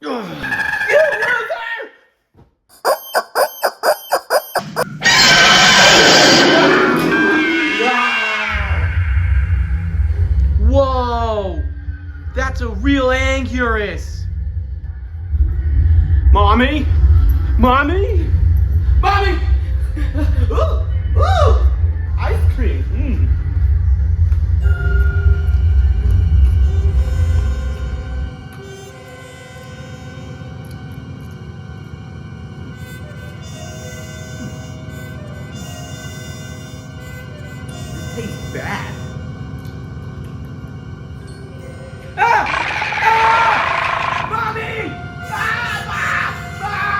Whoa! That's a real Anguirus! Mommy? Mommy? Mommy! Ooh! Ooh! Ice cream! This tastes bad. Ah! Ah! Mommy! Ah! Ah!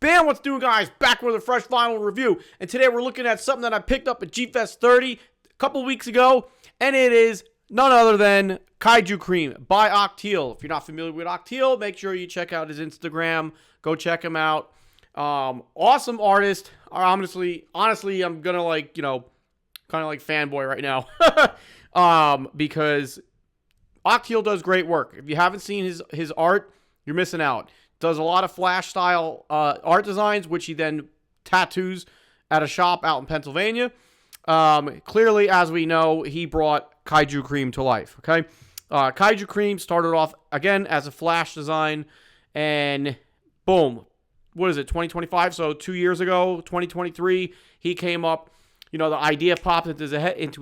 Bam, what's doing, guys? Back with a fresh vinyl review. And today we're looking at something that I picked up at G-FEST 30 a couple weeks ago. And it is none other than KAIJU CREAM by Octeel. If you're not familiar with Octeel, make sure you check out his Instagram. Go check him out. Awesome artist. Honestly, I'm gonna kind of like fanboy right now. Because Octeel does great work. If you haven't seen his art, you're missing out. Does a lot of flash style art designs, which he then tattoos at a shop out in Pennsylvania. Clearly, as we know, he brought KAIJU CREAM to life. Okay, KAIJU CREAM started off again as a flash design, and boom, what is it? 2025. So 2 years ago, 2023, he came up. The idea popped into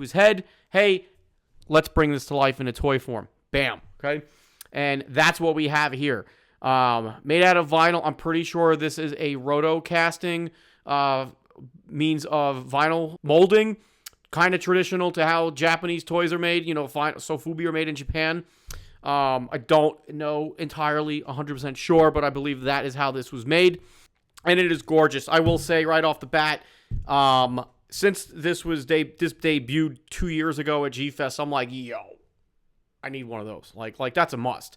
his head. Hey, let's bring this to life in a toy form. Bam. Okay, and that's what we have here. Made out of vinyl. I'm pretty sure this is a roto casting means of vinyl molding, kind of traditional to how Japanese toys are made. Sofubi are made in Japan. I don't know entirely 100% sure, but I believe that is how this was made, and it is gorgeous. I will say right off the bat, since this debuted 2 years ago at G-Fest, I'm like, yo, I need one of those. Like that's a must.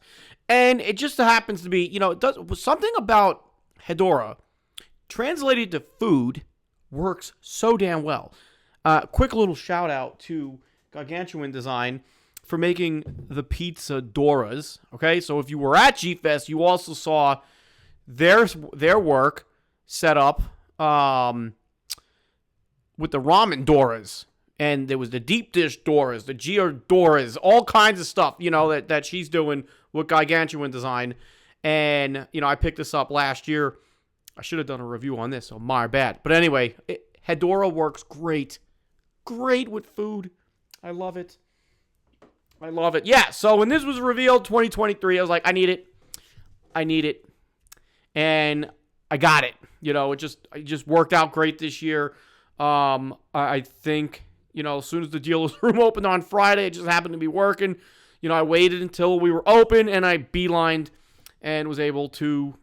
And it just happens to be, it does something about Hedorah translated to food works so damn well. Quick little shout out to Gargantuan Design for making the pizza Doras. Okay, so if you were at G-Fest, you also saw their work set up with the ramen Doras. And there was the deep dish Doras, the Doras, all kinds of stuff, that she's doing with Gargantuan Design. And, I picked this up last year. I should have done a review on this, so my bad. But anyway, Hedorah works great. Great with food. I love it. Yeah, so when this was revealed, 2023, I was like, I need it. And I got it. It just worked out great this year. I think... as soon as the dealer's room opened on Friday, it just happened to be working. I waited until we were open, and I beelined and was able to,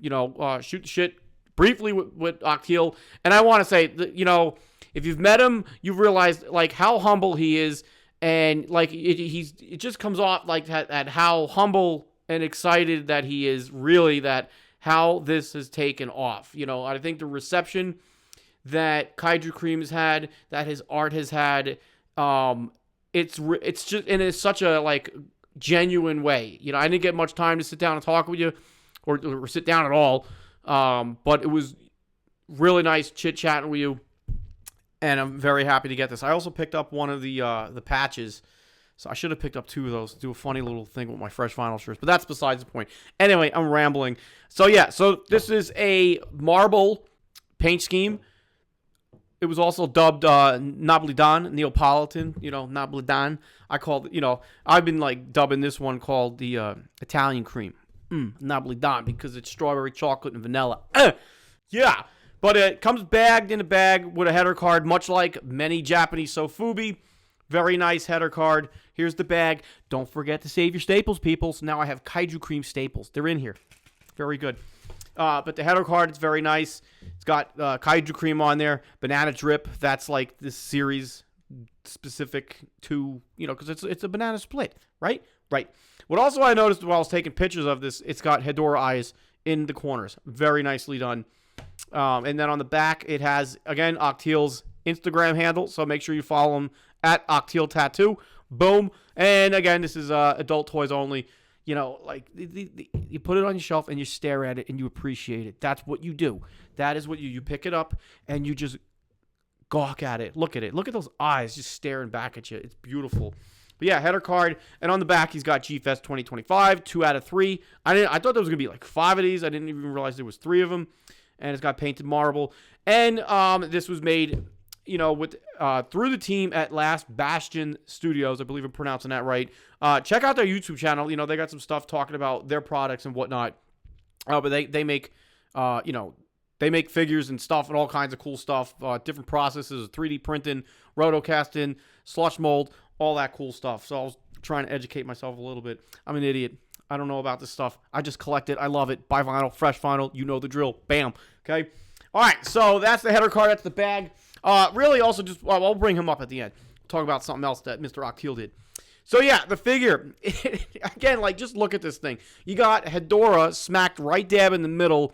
shoot the shit briefly with Octeel. And I want to say, that, if you've met him, you've realized, how humble he is. And, it just comes off, at how humble and excited that he is, really, that how this has taken off. I think the reception that KAIJU CREAM has had, that his art has had, it's just in such a genuine way. I didn't get much time to sit down and talk with you, or sit down at all. But it was really nice chit chatting with you, and I'm very happy to get this. I also picked up one of the patches. So I should have picked up two of those to do a funny little thing with my fresh vinyl shirts, but that's besides the point. Anyway, I'm rambling. So yeah, so this is a marble paint scheme. It was also dubbed Neapolitan, Neapolitan, Neapolitan. I called it, I've been like dubbing this one called the Italian cream. Neapolitan, because it's strawberry, chocolate, and vanilla. Yeah. But it comes bagged in a bag with a header card, much like many Japanese sofubi. Very nice header card. Here's the bag. Don't forget to save your staples, people. So now I have Kaiju Cream staples. They're in here. Very good. But the header card is very nice. It's got Kaiju Cream on there. Banana Drip. That's like this series specific to, because it's a banana split, right? Right. What also I noticed while I was taking pictures of this, it's got Hedorah eyes in the corners. Very nicely done. And then on the back, it has, again, Octeel's Instagram handle. So make sure you follow him at Octeel Tattoo. Boom. And again, this is adult toys only. Like you put it on your shelf and you stare at it and you appreciate it. That's what you do. That is what you pick it up and you just gawk at it. Look at it. Look at those eyes just staring back at you. It's beautiful. But yeah, header card. And on the back, he's got G-FEST 2025, 2 out of 3. I thought there was going to be like 5 of these. I didn't even realize there was 3 of them. And it's got painted marble. And this was made, with through the team at Last Bastion Studios. I believe I'm pronouncing that right. Check out their YouTube channel. They got some stuff talking about their products and whatnot. But they make, they make figures and stuff and all kinds of cool stuff. Different processes, 3D printing, rotocasting, slush mold, all that cool stuff. So I was trying to educate myself a little bit. I'm an idiot. I don't know about this stuff. I just collect it. I love it. Buy vinyl, fresh vinyl. You know the drill. Bam. Okay. All right. So that's the header card. That's the bag. Really also just, I'll bring him up at the end. Talk about something else that Mr. Octeel did. So yeah, the figure. Again, like just look at this thing. You got Hedorah smacked right dab in the middle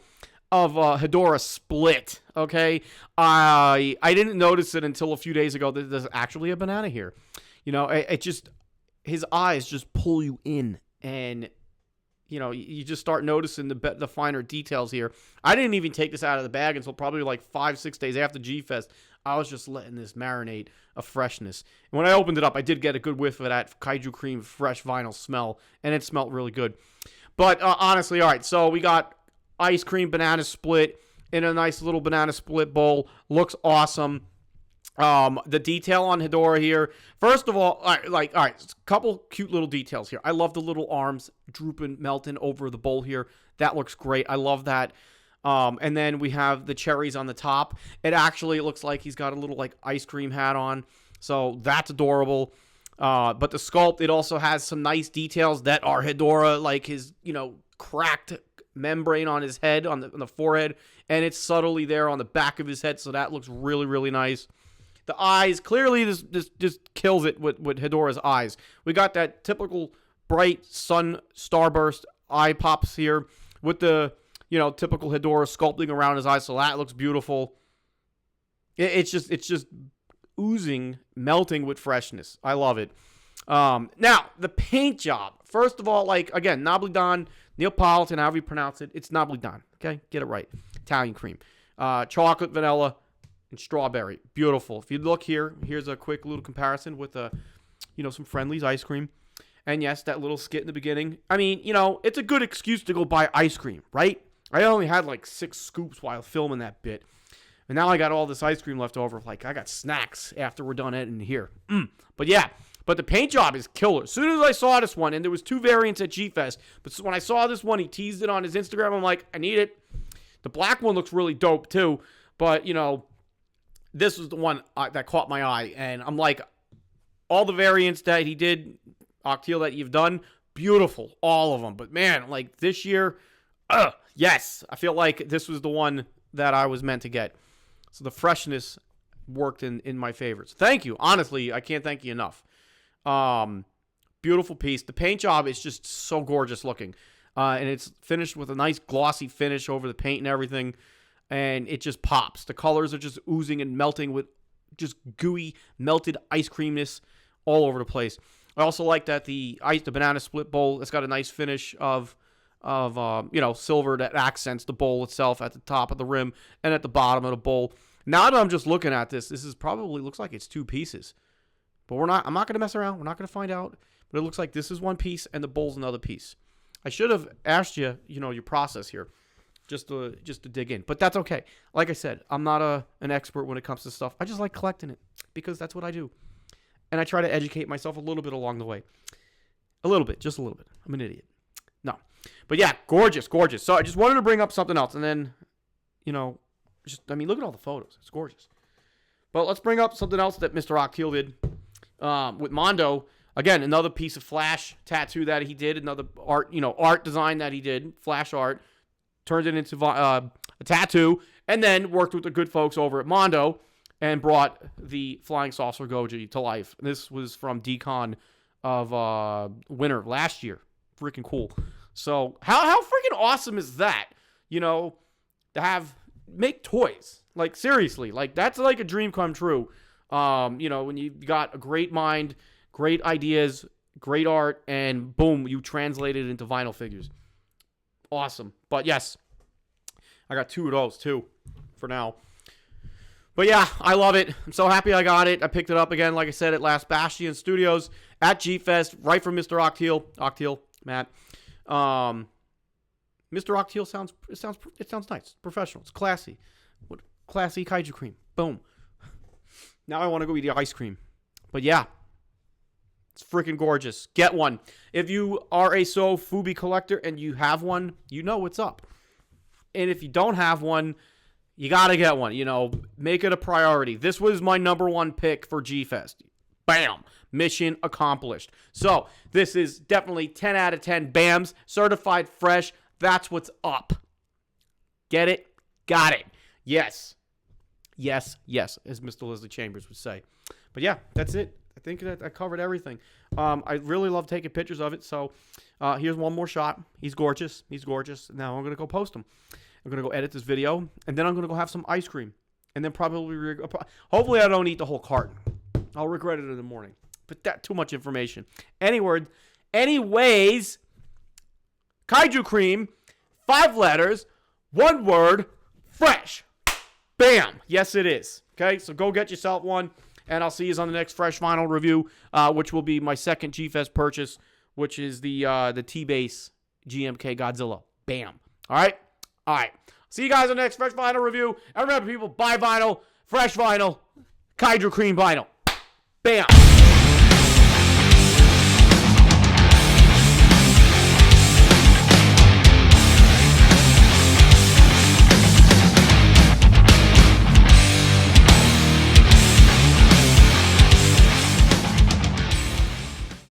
of Hedorah split. Okay. I didn't notice it until a few days ago that there's actually a banana here. It just, his eyes just pull you in. And you just start noticing the finer details here. I didn't even take this out of the bag until probably like 5-6 days after G-Fest. I was just letting this marinate of freshness. And when I opened it up, I did get a good whiff of that Kaiju Cream fresh vinyl smell, and it smelled really good. But honestly, all right, so we got ice cream banana split in a nice little banana split bowl. Looks awesome. The detail on Hedorah here. First of all, all right, a couple cute little details here. I love the little arms drooping, melting over the bowl here. That looks great. I love that. And then we have the cherries on the top. It actually looks like he's got a little like ice cream hat on. So that's adorable. But the sculpt, it also has some nice details that are Hedorah, like his, cracked membrane on his head, on the forehead. And it's subtly there on the back of his head. So that looks really, really nice. The eyes, clearly this just kills it with Hedorah's eyes. We got that typical bright sun starburst eye pops here with the, typical Hedorah sculpting around his eyes. So that looks beautiful. It's just oozing, melting with freshness. I love it. Now, the paint job. First of all, like, again, Neapolitan, Neapolitan, however you pronounce it. It's Neapolitan, okay? Get it right. Italian cream. Chocolate, vanilla, and strawberry. Beautiful. If you look here, here's a quick little comparison with some Friendly's ice cream. And yes, that little skit in the beginning. I mean, it's a good excuse to go buy ice cream, right? I only had like 6 scoops while filming that bit. And now I got all this ice cream left over. Like, I got snacks after we're done editing here. But yeah, but the paint job is killer. As soon as I saw this one, and there was 2 variants at G-Fest, but when I saw this one, he teased it on his Instagram. I'm like, I need it. The black one looks really dope too. But, this was the one that caught my eye. And I'm like, all the variants that he did, Octeel, that you've done, beautiful. All of them. But man, like this year, yes. I feel like this was the one that I was meant to get. So the freshness worked in my favor. So thank you. Honestly, I can't thank you enough. Beautiful piece. The paint job is just so gorgeous looking. And it's finished with a nice glossy finish over the paint and everything. And it just pops. The colors are just oozing and melting with just gooey, melted ice creamness all over the place. I also like that the banana split bowl, it's got a nice finish of silver that accents the bowl itself at the top of the rim and at the bottom of the bowl. Now that I'm just looking at this is probably looks like it's 2 pieces. But I'm not going to mess around. We're not going to find out. But it looks like this is one piece and the bowl's another piece. I should have asked you, your process here. just to dig in. But that's okay. Like I said, I'm not an expert when it comes to stuff. I just like collecting it because that's what I do. And I try to educate myself a little bit along the way. A little bit, just a little bit. I'm an idiot. No. But yeah, gorgeous, gorgeous. So I just wanted to bring up something else. And then, look at all the photos. It's gorgeous. But let's bring up something else that Mr. Octeel did with Mondo. Again, another piece of flash tattoo that he did. Another art design that he did. Flash art. Turned it into a tattoo. And then worked with the good folks over at Mondo and brought the Flying Saucer Goji to life. This was from Decon of winter last year. Freaking cool. So how freaking awesome is that? To make toys. Like, seriously. Like, that's like a dream come true. When you've got a great mind, great ideas, great art, and boom, you translate it into vinyl figures. Awesome. But yes, I got 2 of those too for now. But yeah, I love it. I'm so happy I got it. I picked it up again, like I said, at Last Bastion Studios at G-Fest, right from Mr. Octeel, Matt. Mr. Octeel sounds nice, professional. It's classy. Classy kaiju cream. Boom. Now I want to go eat the ice cream. But yeah, it's freaking gorgeous. Get one. If you are a sofubi collector and you have one, you know what's up. And if you don't have one, you got to get one. Make it a priority. This was my number 1 pick for G-Fest. Bam. Mission accomplished. So this is definitely 10 out of 10 BAMs. Certified fresh. That's what's up. Get it? Got it. Yes. Yes, yes, as Mr. Leslie Chambers would say. But yeah, that's it. I think that I covered everything. I really love taking pictures of it. So here's one more shot. He's gorgeous. He's gorgeous. Now I'm going to go post him. I'm going to go edit this video. And then I'm going to go have some ice cream. And then hopefully I don't eat the whole carton. I'll regret it in the morning. But that's too much information. Anyways, Kaiju Cream, 5 letters, 1 word, fresh. Bam. Yes, it is. Okay, so go get yourself one. And I'll see you on the next Fresh Vinyl review, which will be my second G-Fest purchase, which is the T-Base GMK Godzilla. Bam. All right? All right. See you guys on the next Fresh Vinyl review. And remember, people, buy vinyl, fresh vinyl, Kaiju Cream vinyl. Bam.